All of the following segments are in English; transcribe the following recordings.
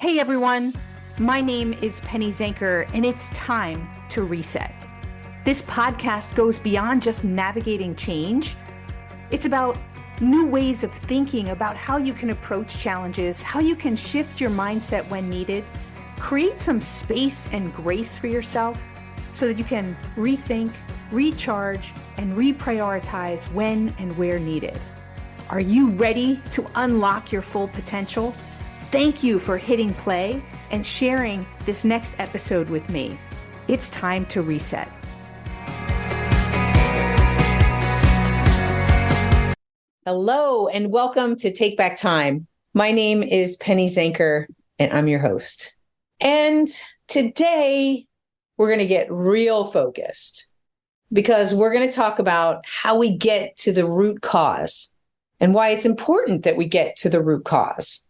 Hey everyone, my name is Penny Zanker, and it's time to reset. This podcast goes beyond just navigating change. It's about new ways of thinking about how you can approach challenges, how you can shift your mindset when needed, create some space and grace for yourself so that you can rethink, recharge, and reprioritize when and where needed. Are you ready to unlock your full potential? Thank you for hitting play and sharing this next episode with me. It's time to reset. Hello, and welcome to Take Back Time. My name is Penny Zanker, and I'm your host. And today, we're going to get real focused because we're going to talk about how we get to the root cause and why it's important that we get to the root cause.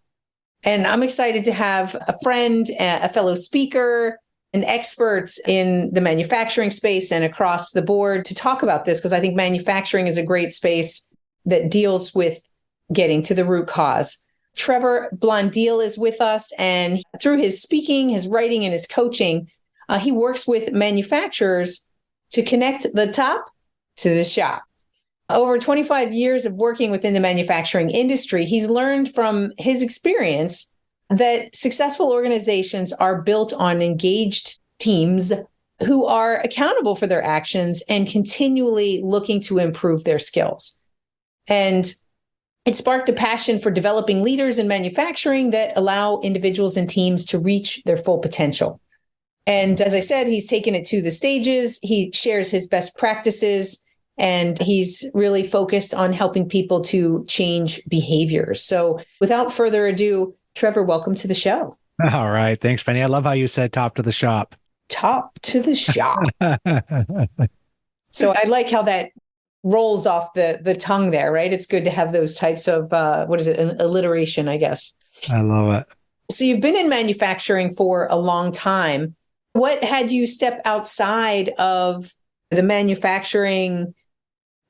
And I'm excited to have a friend, a fellow speaker, an expert in the manufacturing space and across the board to talk about this, because I think manufacturing is a great space that deals with getting to the root cause. Trevor Blondeel is with us, and through his speaking, his writing, and his coaching, he works with manufacturers to connect the top to the shop. Over 25 years of working within the manufacturing industry, he's learned from his experience that successful organizations are built on engaged teams who are accountable for their actions and continually looking to improve their skills. And it sparked a passion for developing leaders in manufacturing that allow individuals and teams to reach their full potential. And as I said, he's taken it to the stages. He shares his best practices, and he's really focused on helping people to change behaviors. So without further ado, Trevor, welcome to the show. All right. Thanks, Penny. I love how you said top to the shop. Top to the shop. So I like how that rolls off the tongue there, right? It's good to have those types of, an alliteration, I guess. I love it. So you've been in manufacturing for a long time. What had you step outside of the manufacturing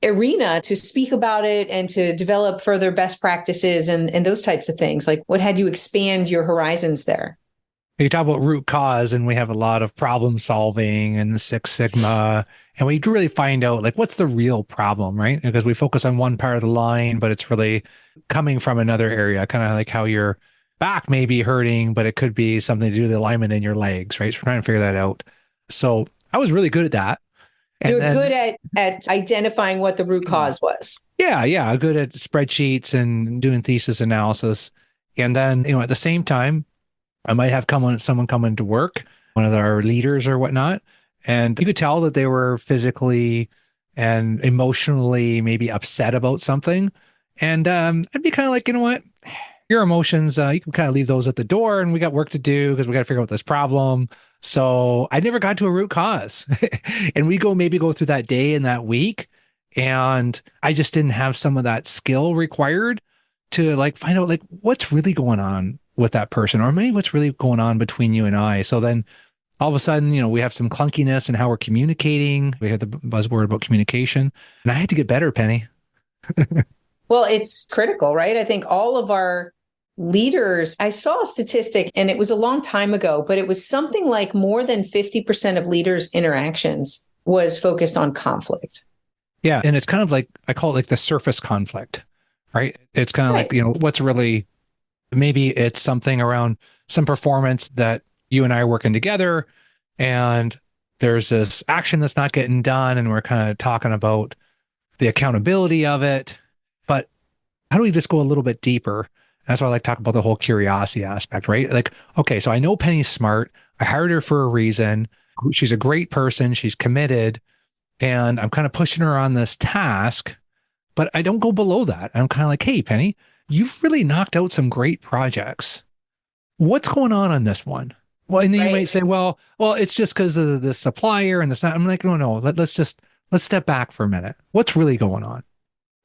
arena to speak about it and to develop further best practices and those types of things? Like, what had you expand your horizons there? You talk about root cause, and we have a lot of problem solving and the Six Sigma, and we really find out like what's the real problem, right? Because we focus on one part of the line, but it's really coming from another area, kind of like how your back may be hurting, but it could be something to do with the alignment in your legs, right? So we're trying to figure that out. So I was really good at that. You were good at identifying what the root cause was. Yeah. Good at spreadsheets and doing thesis analysis. And then, at the same time, I might have someone come into work, one of our leaders or whatnot, and you could tell that they were physically and emotionally maybe upset about something. And I'd be kind of like, you know what? Your emotions, you can kind of leave those at the door, and we got work to do because we got to figure out this problem. So I never got to a root cause. And we maybe go through that day and that week, and I just didn't have some of that skill required to like find out like what's really going on with that person, or maybe what's really going on between you and I. So then all of a sudden, we have some clunkiness in how we're communicating. We had the buzzword about communication, and I had to get better, Penny. Well, it's critical, right? I think all of our leaders, I saw a statistic, and it was a long time ago, but it was something like more than 50% of leaders' interactions was focused on conflict. Yeah. And it's kind of like, I call it like the surface conflict, right? It's kind of like, what's really, maybe it's something around some performance that you and I are working together, and there's this action that's not getting done, and we're kind of talking about the accountability of it. But how do we just go a little bit deeper? That's why I like to talk about the whole curiosity aspect, right? Like, okay, so I know Penny's smart. I hired her for a reason. She's a great person. She's committed. And I'm kind of pushing her on this task, but I don't go below that. I'm kind of like, hey, Penny, you've really knocked out some great projects. What's going on this one? Well, and then you might say, well, it's just because of the supplier and this. I'm like, no, let's step back for a minute. What's really going on?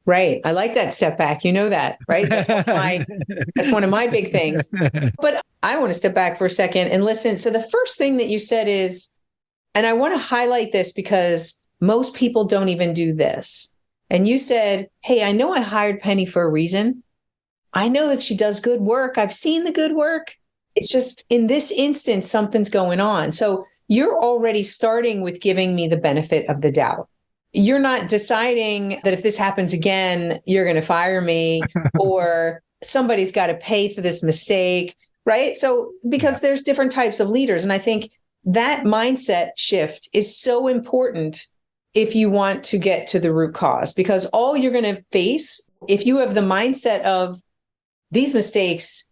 Right. I like that step back. You know that, right? That's one of my big things. But I want to step back for a second and listen. So the first thing that you said is, and I want to highlight this because most people don't even do this. And you said, hey, I know I hired Penny for a reason. I know that she does good work. I've seen the good work. It's just in this instance, something's going on. So you're already starting with giving me the benefit of the doubt. You're not deciding that if this happens again, you're going to fire me or somebody's got to pay for this mistake, right? So, because there's different types of leaders. And I think that mindset shift is so important if you want to get to the root cause, because all you're going to face, if you have the mindset of these mistakes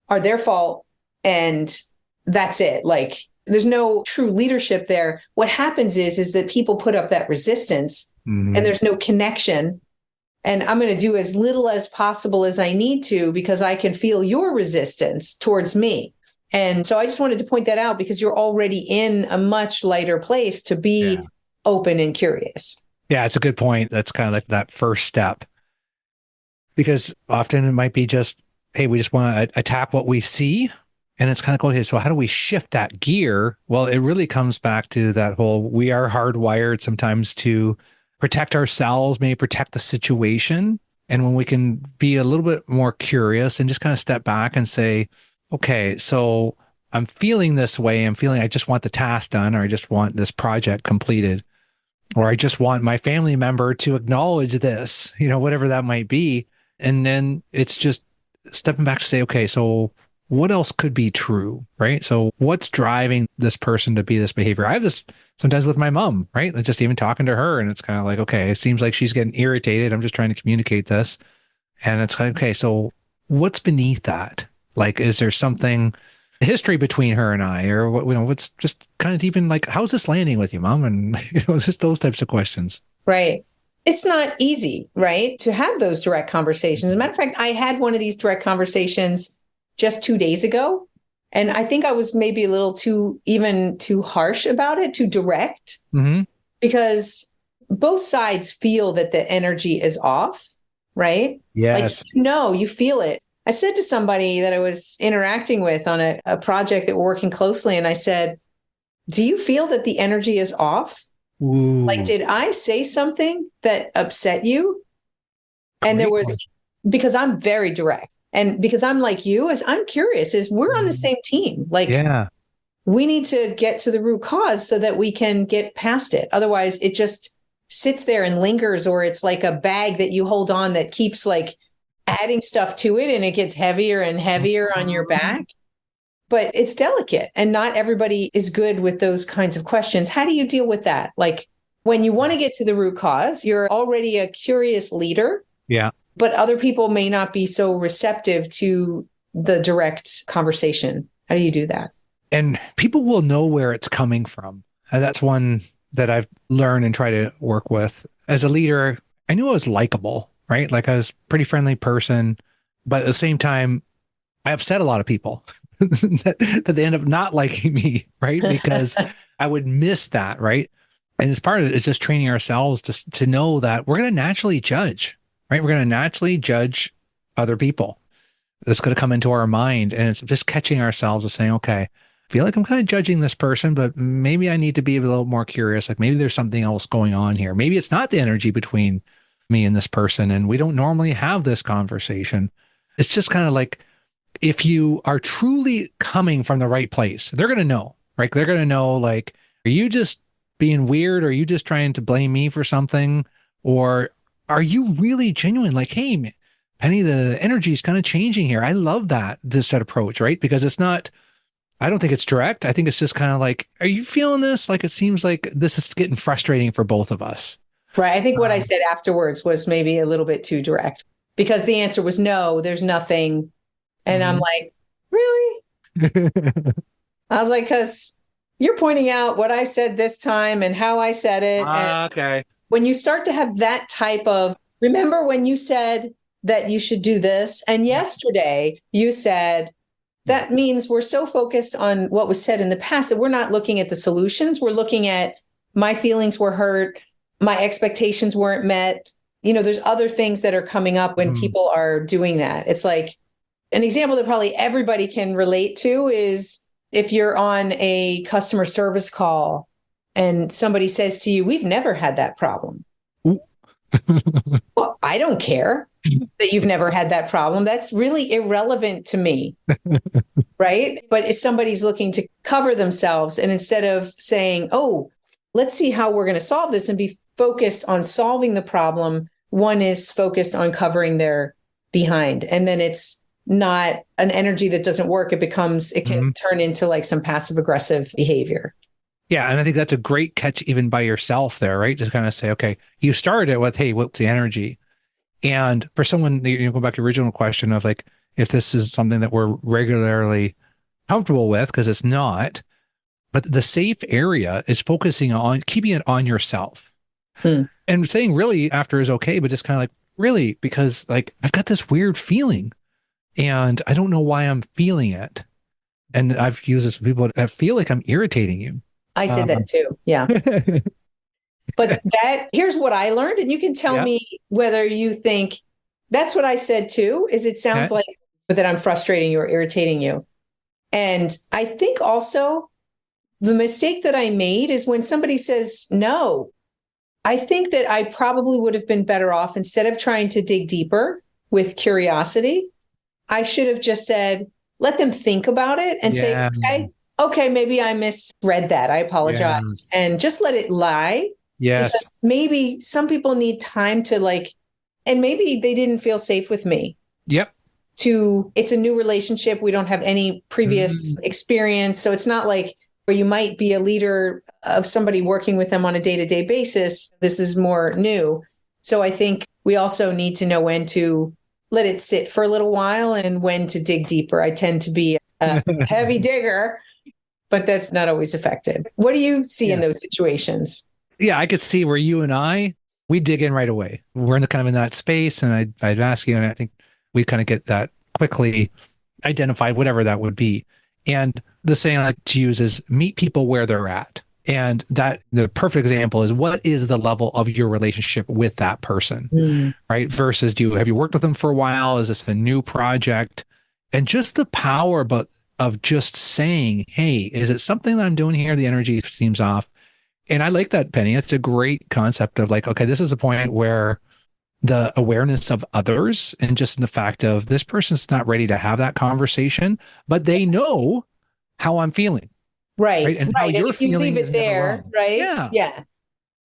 are their fault and that's it, like there's no true leadership there. What happens is that people put up that resistance and there's no connection. And I'm going to do as little as possible as I need to because I can feel your resistance towards me. And so I just wanted to point that out because you're already in a much lighter place to be open and curious. Yeah, it's a good point. That's kind of like that first step. Because often it might be just, hey, we just want to attack what we see. And it's kind of, okay, so how do we shift that gear? Well, it really comes back to that whole, we are hardwired sometimes to protect ourselves, maybe protect the situation. And when we can be a little bit more curious and just kind of step back and say, okay, so I'm feeling this way. I'm feeling I just want the task done, or I just want this project completed, or I just want my family member to acknowledge this, whatever that might be. And then it's just stepping back to say, okay, so what else could be true, right? So what's driving this person to be this behavior? I have this sometimes with my mom, right? Like just even talking to her, and it's kind of like, okay, it seems like she's getting irritated. I'm just trying to communicate this. And it's like, okay, so what's beneath that? Like, is there something, history between her and I, or what, what's just kind of even like, how's this landing with you, Mom? And, just those types of questions. Right. It's not easy, right, to have those direct conversations. As a matter of fact, I had one of these direct conversations just 2 days ago. And I think I was maybe a little too harsh about it, too direct, because both sides feel that the energy is off, right? Yes. Like, you feel it. I said to somebody that I was interacting with on a project that we're working closely, and I said, do you feel that the energy is off? Ooh. Like, did I say something that upset you? And there was, because I'm very direct. And because I'm like you, I'm curious, we're on the same team. Like, we need to get to the root cause so that we can get past it. Otherwise, it just sits there and lingers, or it's like a bag that you hold on that keeps like adding stuff to it, and it gets heavier and heavier on your back. But it's delicate, and not everybody is good with those kinds of questions. How do you deal with that? Like, when you want to get to the root cause, you're already a curious leader. Yeah. But other people may not be so receptive to the direct conversation. How do you do that? And people will know where it's coming from. And that's one that I've learned and try to work with. As a leader, I knew I was likable, right? Like, I was a pretty friendly person, but at the same time, I upset a lot of people that they end up not liking me, right? Because I would miss that, right? And as part of it is just training ourselves to know that we're going to naturally judge, right? We're going to naturally judge other people. That's going to come into our mind. And it's just catching ourselves and saying, okay, I feel like I'm kind of judging this person, but maybe I need to be a little more curious. Like, maybe there's something else going on here. Maybe it's not the energy between me and this person, and we don't normally have this conversation. It's just kind of like, if you are truly coming from the right place, they're going to know, right? They're going to know, like, are you just being weird? Or are you just trying to blame me for something? Or are you really genuine? Like, hey, Penny, the energy is kind of changing here. I love this approach, right? Because it's not, I don't think it's direct. I think it's just kind of like, are you feeling this? Like, it seems like this is getting frustrating for both of us. Right. I think what I said afterwards was maybe a little bit too direct, because the answer was no, there's nothing. And I'm like, really? I was like, because you're pointing out what I said this time and how I said it. And okay. When you start to have that type of, remember when you said that you should do this, and yesterday you said, that means we're so focused on what was said in the past that we're not looking at the solutions. We're looking at, my feelings were hurt, my expectations weren't met. There's other things that are coming up when people are doing that. It's like, an example that probably everybody can relate to is if you're on a customer service call and somebody says to you, we've never had that problem. Well, I don't care that you've never had that problem. That's really irrelevant to me. Right. But if somebody's looking to cover themselves, and instead of saying, oh, let's see how we're going to solve this and be focused on solving the problem, one is focused on covering their behind. And then it's not an energy that doesn't work. It can turn into like some passive aggressive behavior. Yeah. And I think that's a great catch even by yourself there, right? Just kind of say, okay, you started it with, hey, what's the energy? And for someone, go back to the original question of like, if this is something that we're regularly comfortable with, because it's not, but the safe area is focusing on keeping it on yourself. And saying really after is okay, but just kind of like, really, because like, I've got this weird feeling and I don't know why I'm feeling it. And I've used this with people that feel like I'm irritating you. I said that too. Yeah. But here's what I learned, and you can tell me whether you think that's what I said too, is it sounds like that I'm frustrating you or irritating you. And I think also the mistake that I made is when somebody says no, I think that I probably would have been better off, instead of trying to dig deeper with curiosity, I should have just said, let them think about it and say, okay, maybe I misread that. I apologize. And just let it lie. Yes. Because maybe some people need time to and maybe they didn't feel safe with me. Yep. It's a new relationship. We don't have any previous experience. So it's not like where you might be a leader of somebody working with them on a day-to-day basis. This is more new. So I think we also need to know when to let it sit for a little while and when to dig deeper. I tend to be a heavy digger, but that's not always effective. What do you see in those situations? Yeah, I could see where you and we dig in right away. We're in that space, and I'd ask you, and I think we kind of get that quickly identified, whatever that would be. And the saying I like to use is meet people where they're at. And that the perfect example is, what is the level of your relationship with that person, right? Versus have you worked with them for a while? Is this a new project? And just the power of just saying, hey, is it something that I'm doing here? The energy seems off. And I like that, Penny. It's a great concept of like, okay, this is a point where the awareness of others and just the fact of this person's not ready to have that conversation, but they know how I'm feeling. Right. And how you're feeling leave it there, right? Yeah. Yeah.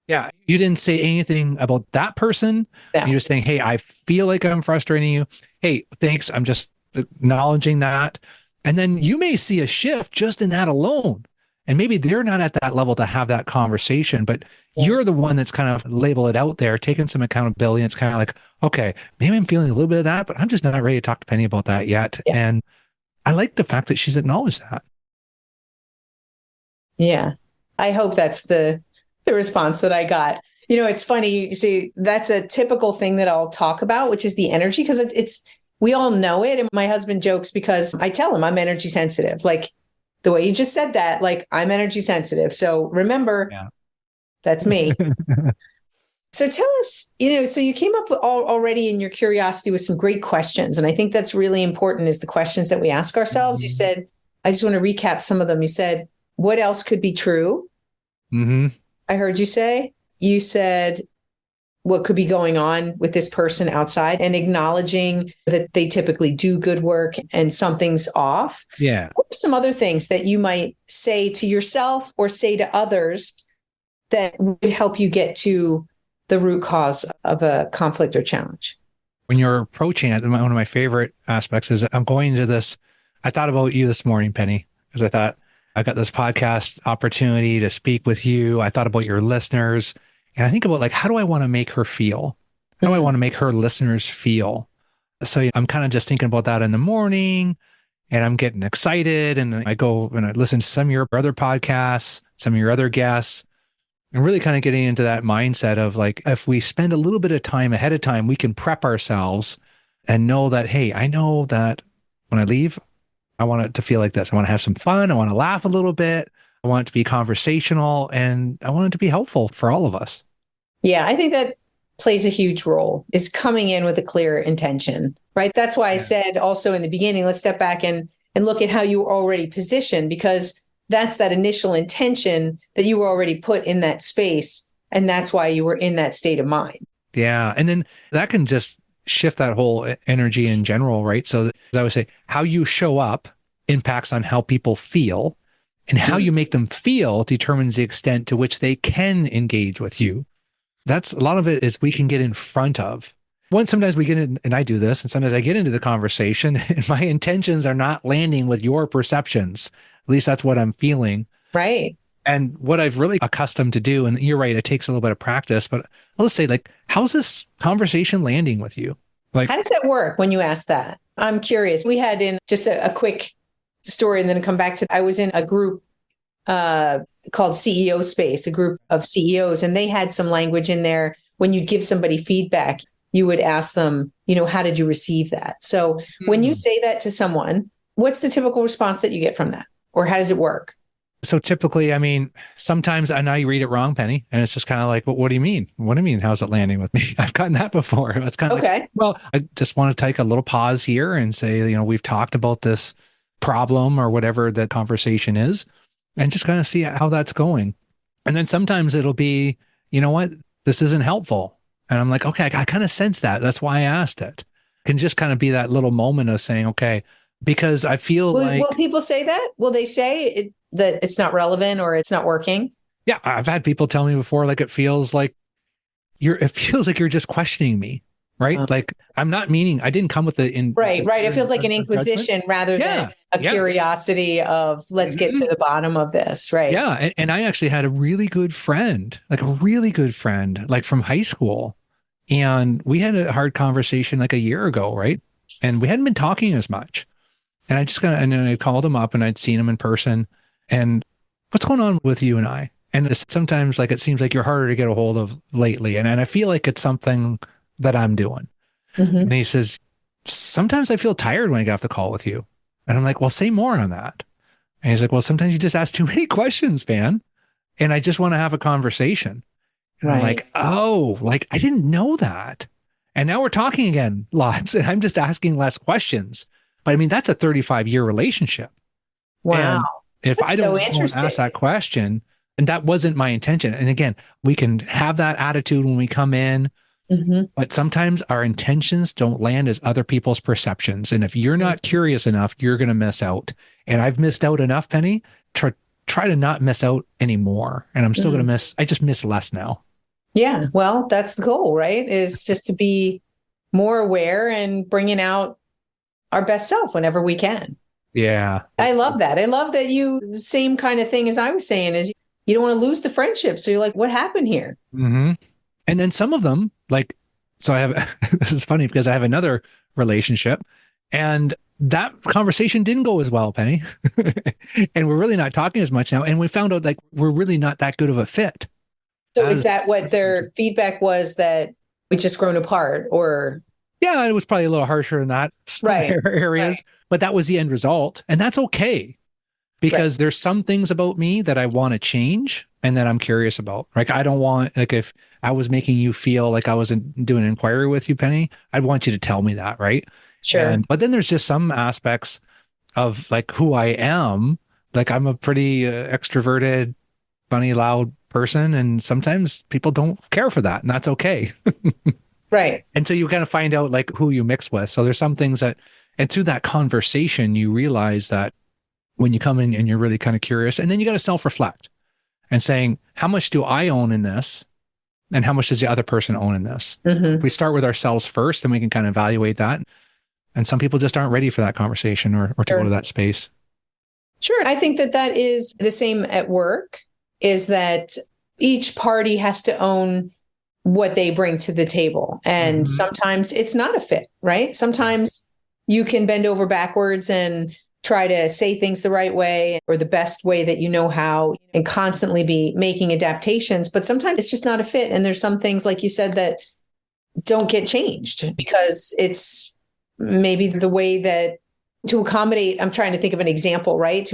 Yeah. You didn't say anything about that person. No. You're just saying, hey, I feel like I'm frustrating you. Hey, thanks. I'm just acknowledging that. And then you may see a shift just in that alone. And maybe they're not at that level to have that conversation, but you're the one that's kind of label it out there, taking some accountability. And it's kind of like, okay, maybe I'm feeling a little bit of that, but I'm just not ready to talk to Penny about that yet. Yeah. And I like the fact that she's acknowledged that. Yeah. I hope that's the response that I got. It's funny. You see, that's a typical thing that I'll talk about, which is the energy, because we all know it. And my husband jokes because I tell him I'm energy sensitive. Like, the way you just said that, like, I'm energy sensitive. So remember, that's me. So tell us, so you came up with already in your curiosity with some great questions. And I think that's really important, is the questions that we ask ourselves. You said, I just want to recap some of them. You said, what else could be true? I heard you say. You said, what could be going on with this person outside, and acknowledging that they typically do good work and something's off. Yeah. What are some other things that you might say to yourself or say to others that would help you get to the root cause of a conflict or challenge? When you're approaching it, one of my favorite aspects is I'm going to this. I thought about you this morning, Penny, because I thought I got this podcast opportunity to speak with you. I thought about your listeners. And I think about, like, how do I want to make her feel? How do I want to make her listeners feel? So I'm kind of just thinking about that in the morning, and I'm getting excited. And I go and I listen to some of your other podcasts, some of your other guests, and really kind of getting into that mindset of, like, if we spend a little bit of time ahead of time, we can prep ourselves and know that, hey, I know that when I leave, I want it to feel like this. I want to have some fun. I want to laugh a little bit. I want it to be conversational, and I want it to be helpful for all of us. Yeah, I think that plays a huge role, is coming in with a clear intention, right? That's why I said also in the beginning, let's step back and look at how you were already positioned, because that's that initial intention that you were already put in that space. And that's why you were in that state of mind. Yeah. And then that can just shift that whole energy in general, right? So I would say how you show up impacts on how people feel, and how you make them feel determines the extent to which they can engage with you. That's a lot of it is we can get in front of. Sometimes we get in, and I do this, and sometimes I get into the conversation and my intentions are not landing with your perceptions. At least that's what I'm feeling. Right. And what I've really accustomed to do, and you're right, it takes a little bit of practice, but I'll say, like, how's this conversation landing with you? Like, how does that work when you ask that? I'm curious. We had in just a quick story and then come back to, I was in a group called CEO Space, a group of CEOs, and they had some language in there. When you give somebody feedback, you would ask them, how did you receive that? So when you say that to someone, what's the typical response that you get from that? Or how does it work? So typically, I mean, sometimes I know you read it wrong, Penny, and it's just kind of like, well, what do you mean? What do you mean? How's it landing with me? I've gotten that before. It's kind of okay. Like, well, I just want to take a little pause here and say, we've talked about this problem or whatever the conversation is, and just kind of see how that's going. And then sometimes it'll be, you know what, this isn't helpful. And I'm like, okay, I kind of sense that. That's why I asked it. It can just kind of be that little moment of saying, okay, because I feel will people say that? Will they say that it's not relevant or it's not working? Yeah, I've had people tell me before, like, it feels like you're just questioning me, right? Like, I'm not meaning, I didn't come with right. It feels like an inquisition rather than a curiosity of let's get to the bottom of this, right? Yeah, and I actually had a really good friend, like from high school, and we had a hard conversation like a year ago, right? And we hadn't been talking as much. And and then I called him up and I'd seen him in person. And what's going on with you and I? And sometimes, like, it seems like you're harder to get a hold of lately. And I feel like it's something that I'm doing. And he says, sometimes I feel tired when I get off the call with you. And I'm like, well, say more on that. And he's like, well, sometimes you just ask too many questions, man. And I just want to have a conversation. And I'm like, oh, like, I didn't know that. And now we're talking again lots. And I'm just asking less questions. But I mean, that's a 35-year relationship. Wow. And if that's I don't ask that question, and that wasn't my intention. And again, we can have that attitude when we come in, but sometimes our intentions don't land as other people's perceptions. And if you're not curious enough, you're going to miss out. And I've missed out enough, Penny, to try to not miss out anymore. And I'm still going to I just miss less now. Yeah. Well, that's the goal, right? Is just to be more aware and bringing out our best self whenever we can. Yeah. I love that. I love that same kind of thing as I was saying is you don't want to lose the friendship. So you're like, what happened here? And then some of them, like, so I have, this is funny because I have another relationship and that conversation didn't go as well, Penny. And we're really not talking as much now. And we found out like we're really not that good of a fit. So is that what their feedback was, that we just grown apart, or? Yeah, it was probably a little harsher in that areas, but that was the end result. And that's okay, because there's some things about me that I want to change and that I'm curious about. Like, I don't want, like, if I was making you feel like I wasn't doing an inquiry with you, Penny, I'd want you to tell me that, right? Sure. But then there's just some aspects of like who I am. Like, I'm a pretty extroverted, funny, loud person. And sometimes people don't care for that, and that's okay. Right. And so you kind of find out like who you mix with. So there's some things that, and through that conversation, you realize that when you come in and you're really kind of curious, and then you got to self-reflect and saying, how much do I own in this? And how much does the other person own in this? If we start with ourselves first, then we can kind of evaluate that. And some people just aren't ready for that conversation or to go to that space. Sure. I think that is the same at work, is that each party has to own what they bring to the table. And sometimes it's not a fit, right? Sometimes you can bend over backwards and try to say things the right way or the best way that you know how, and constantly be making adaptations. But sometimes it's just not a fit. And there's some things, like you said, that don't get changed because it's maybe the way that to accommodate. I'm trying to think of an example, right?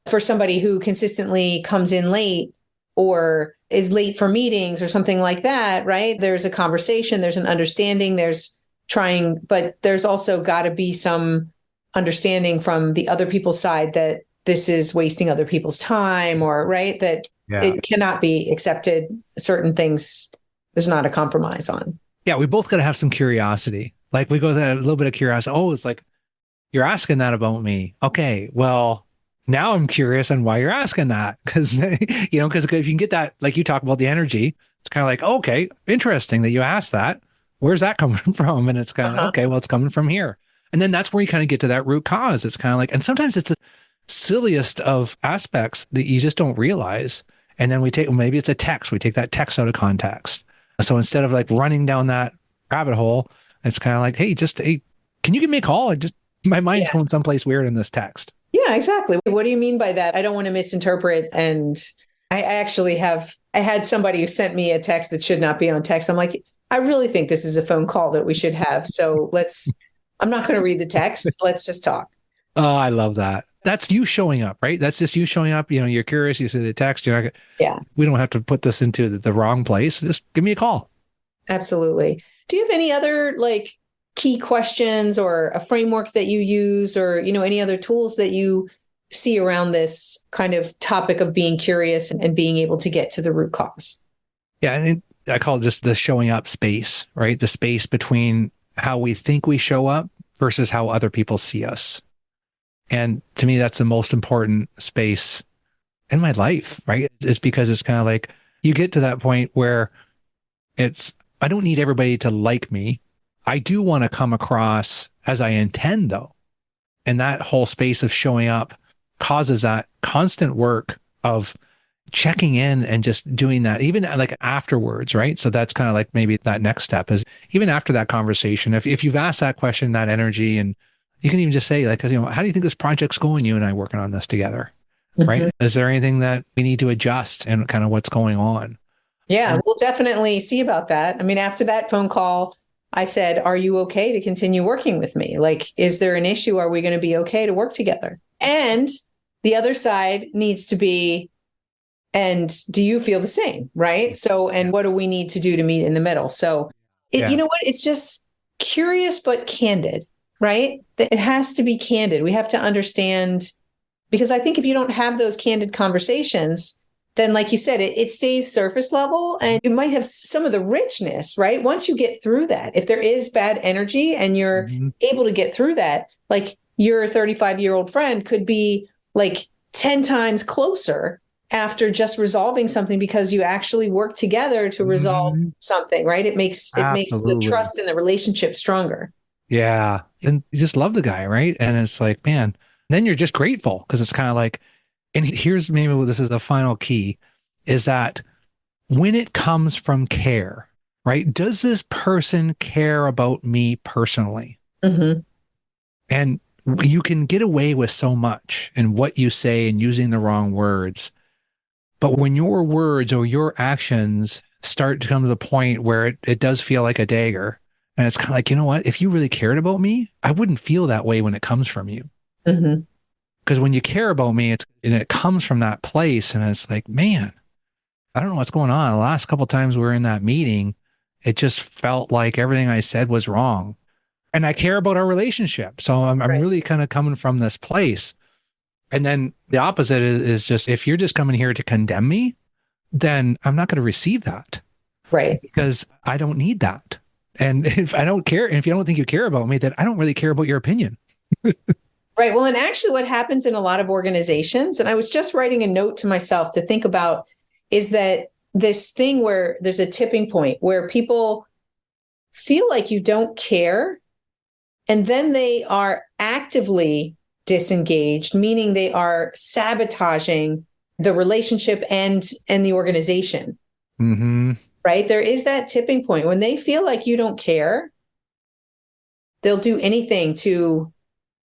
For somebody who consistently comes in late or is late for meetings or something like that, right? There's a conversation, there's an understanding, but there's also got to be some understanding from the other people's side that this is wasting other people's time, or right, that it cannot be accepted. Certain things there's not a compromise on. Yeah, we both got to have some curiosity. Like we go that a little bit of curiosity. Oh, it's like, you're asking that about me. Okay, well, now I'm curious on why you're asking that. Because, because if you can get that, like you talk about the energy, it's kind of like, okay, interesting that you asked that. Where's that coming from? And it's kind of like, Uh-huh. okay, well, it's coming from here. And then that's where you kind of get to that root cause. It's kind of like, and sometimes it's the silliest of aspects that you just don't realize. And then maybe it's a text. We take that text out of context. So instead of like running down that rabbit hole, it's kind of like, hey, can you give me a call? My mind's Yeah. going someplace weird in this text. Yeah, exactly. What do you mean by that? I don't want to misinterpret. And I actually I had somebody who sent me a text that should not be on text. I'm like, I really think this is a phone call that we should have. So I'm not going to read the text. Let's just talk. Oh, I love that. That's you showing up, right? That's just you showing up. You're curious. You see the text. Yeah, We don't have to put this into the wrong place. Just give me a call. absolutely. Do you have any other like key questions or a framework that you use or, any other tools that you see around this kind of topic of being curious and being able to get to the root cause? Yeah. And I call it just the showing up space, right? The space between how we think we show up versus how other people see us. And to me, that's the most important space in my life, right? It's because it's kind of like you get to that point where I don't need everybody to like me. I do want to come across as I intend, though. And that whole space of showing up causes that constant work of checking in and just doing that, even like afterwards, right? So that's kind of like maybe that next step is even after that conversation, if you've asked that question, that energy, and you can even just say like, how do you think this project's going? You and I working on this together, right? Mhm. Is there anything that we need to adjust and kind of what's going on? Yeah, we'll definitely see about that. I mean, after that phone call, I said, are you okay to continue working with me? Like, is there an issue? Are we going to be okay to work together? And the other side needs to be, and do you feel the same? Right. So, and what do we need to do to meet in the middle? So, Yeah. you know what? It's just curious, but candid, right? It has to be candid. We have to understand, because I think if you don't have those candid conversations, then like you said, it stays surface level and you might have some of the richness, right? Once you get through that, if there is bad energy and you're able to get through that, like your 35-year-old friend could be like 10 times closer after just resolving something because you actually work together to resolve something, right? It makes the Absolutely. trust in the relationship stronger. Yeah. And you just love the guy, right? And it's like, man, then you're just grateful because it's kind of like, and here's maybe what this is the final key is that when it comes from care, right? Does this person care about me personally? Mm-hmm. And you can get away with so much in what you say and using the wrong words. But when your words or your actions start to come to the point where it does feel like a dagger, and it's kind of like, you know what? If you really cared about me, I wouldn't feel that way when it comes from you. Mm-hmm. Because when you care about me, it comes from that place. And it's like, man, I don't know what's going on. The last couple of times we were in that meeting, it just felt like everything I said was wrong. And I care about our relationship. So I'm Right. really kind of coming from this place. And then the opposite is just, if you're just coming here to condemn me, then I'm not going to receive that. Right. Because I don't need that. And if I don't care, and if you don't think you care about me, then I don't really care about your opinion. Right. Well, and actually, what happens in a lot of organizations, and I was just writing a note to myself to think about, is that this thing where there's a tipping point where people feel like you don't care, and then they are actively disengaged, meaning they are sabotaging the relationship and the organization. Mm-hmm. Right. There is that tipping point when they feel like you don't care, they'll do anything to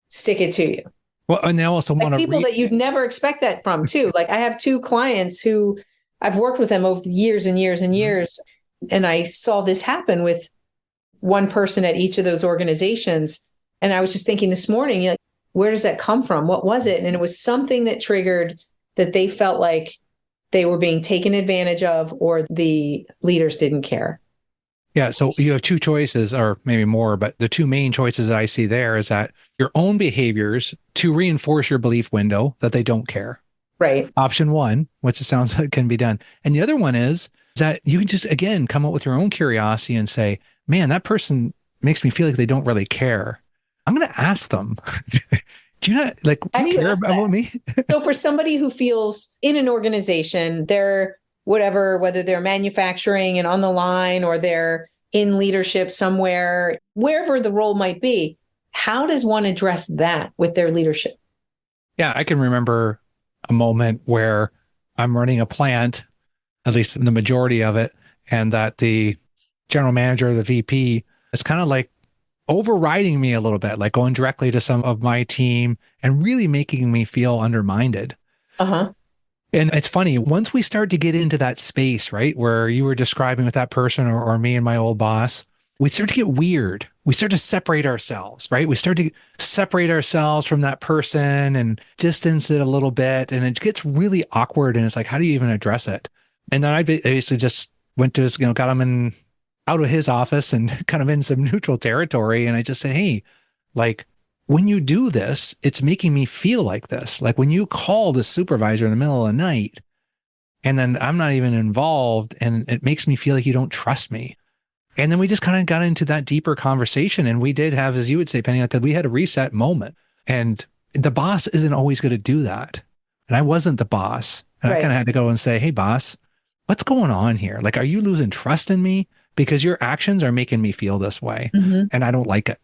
stick it to you. Well, and they also want to people that you'd never expect that from too. Like I have two clients who I've worked with them over the years and years and years. And I saw this happen with one person at each of those organizations. And I was just thinking this morning, like, where does that come from? What was it? And it was something that triggered that they felt like they were being taken advantage of or the leaders didn't care. Yeah. So you have two choices, or maybe more, but the two main choices that I see there is that your own behaviors to reinforce your belief window that they don't care. Right. Option one, which it sounds like can be done. And the other one is that you can just, again, come up with your own curiosity and say, man, that person makes me feel like they don't really care. I'm going to ask them, do you not like, do you care about me? So for somebody who feels in an organization, they're whatever, whether they're manufacturing and on the line or they're in leadership somewhere, wherever the role might be, how does one address that with their leadership? Yeah, I can remember a moment where I'm running a plant, at least in the majority of it, and that the general manager, the VP, is kind of like overriding me a little bit, like going directly to some of my team and really making me feel undermined. Uh-huh. And it's funny, once we start to get into that space, right, where you were describing with that person or me and my old boss, we start to get weird. We start to separate ourselves, right? We start to separate ourselves from that person and distance it a little bit. And it gets really awkward. And it's like, how do you even address it? And then I basically just went to his, got him out of his office and kind of in some neutral territory. And I just say, hey, like, when you do this, it's making me feel like this. Like when you call the supervisor in the middle of the night and then I'm not even involved and it makes me feel like you don't trust me. And then we just kind of got into that deeper conversation. And we did have, as you would say, Penny, like we had a reset moment. And the boss isn't always going to do that. And I wasn't the boss. And I kind of had to go and say, hey, boss, what's going on here? Like, are you losing trust in me? Because your actions are making me feel this way. Mm-hmm. And I don't like it.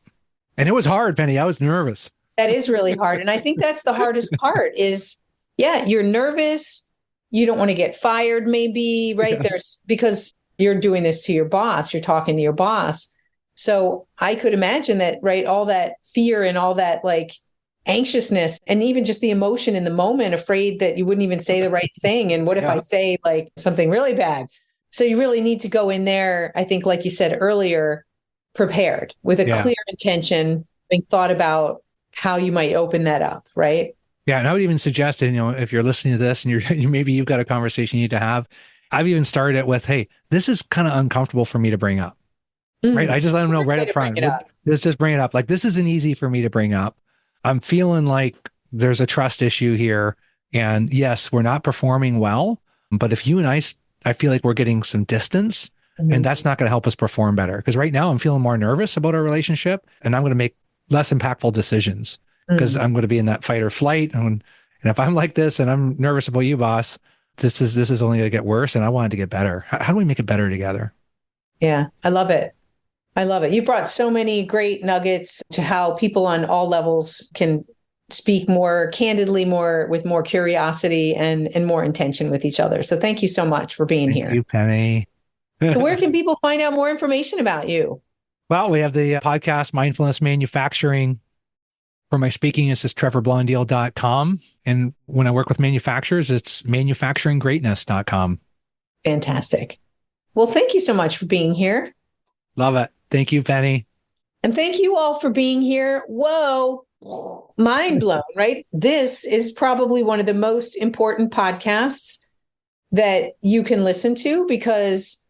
And it was hard, Penny. I was nervous. That is really hard. And I think that's the hardest part is, yeah, you're nervous. You don't want to get fired, maybe, right? Yeah. Because you're doing this to your boss, you're talking to your boss. So I could imagine that, right? All that fear and all that like anxiousness and even just the emotion in the moment, afraid that you wouldn't even say the right thing. And what if I say like something really bad? So you really need to go in there, I think, like you said earlier, prepared with a clear intention, being thought about how you might open that up, right? Yeah. And I would even suggest, if you're listening to this and maybe you've got a conversation you need to have, I've even started it with, hey, this is kind of uncomfortable for me to bring up, right? I just let them know right up front. Let's just bring it up. Like, this isn't easy for me to bring up. I'm feeling like there's a trust issue here. And yes, we're not performing well, but if you and I feel like we're getting some distance, and that's not going to help us perform better. Because right now I'm feeling more nervous about our relationship and I'm going to make less impactful decisions because I'm going to be in that fight or flight. And if I'm like this and I'm nervous about you, boss, this is only going to get worse. And I want it to get better. How do we make it better together? Yeah, I love it. I love it. You've brought so many great nuggets to how people on all levels can speak more candidly, more with more curiosity and more intention with each other. So thank you so much for being here. Thank you, Penny. So where can people find out more information about you? Well, we have the podcast, Mindfulness Manufacturing. For my speaking, it's just trevorblondeel.com. And when I work with manufacturers, it's manufacturinggreatness.com. Fantastic. Well, thank you so much for being here. Love it. Thank you, Penny. And thank you all for being here. Whoa, mind blown, right? This is probably one of the most important podcasts that you can listen to because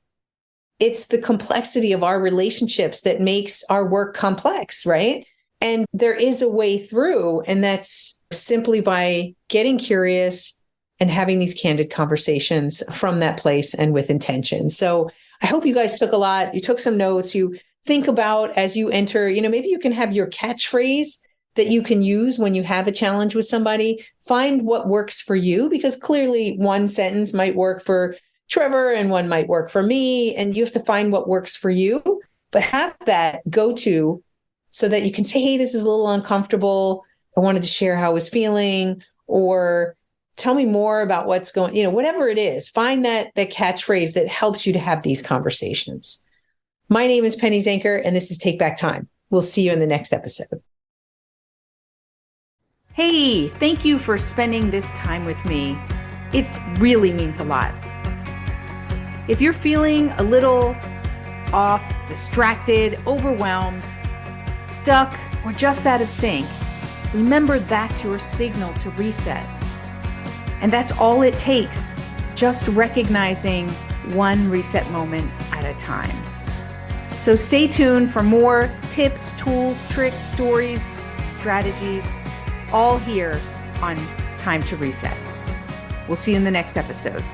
it's the complexity of our relationships that makes our work complex, right? And there is a way through, and that's simply by getting curious and having these candid conversations from that place and with intention. So I hope you guys took a lot. You took some notes. You think about as you enter, maybe you can have your catchphrase that you can use when you have a challenge with somebody. Find what works for you, because clearly one sentence might work for Trevor and one might work for me, and you have to find what works for you, but have that go-to so that you can say, hey, this is a little uncomfortable. I wanted to share how I was feeling, or tell me more about what's going, whatever it is, find that catchphrase that helps you to have these conversations. My name is Penny Zanker, and this is Take Back Time. We'll see you in the next episode. Hey, thank you for spending this time with me. It really means a lot. If you're feeling a little off, distracted, overwhelmed, stuck, or just out of sync, remember that's your signal to reset. And that's all it takes, just recognizing one reset moment at a time. So stay tuned for more tips, tools, tricks, stories, strategies, all here on Time to Reset. We'll see you in the next episode.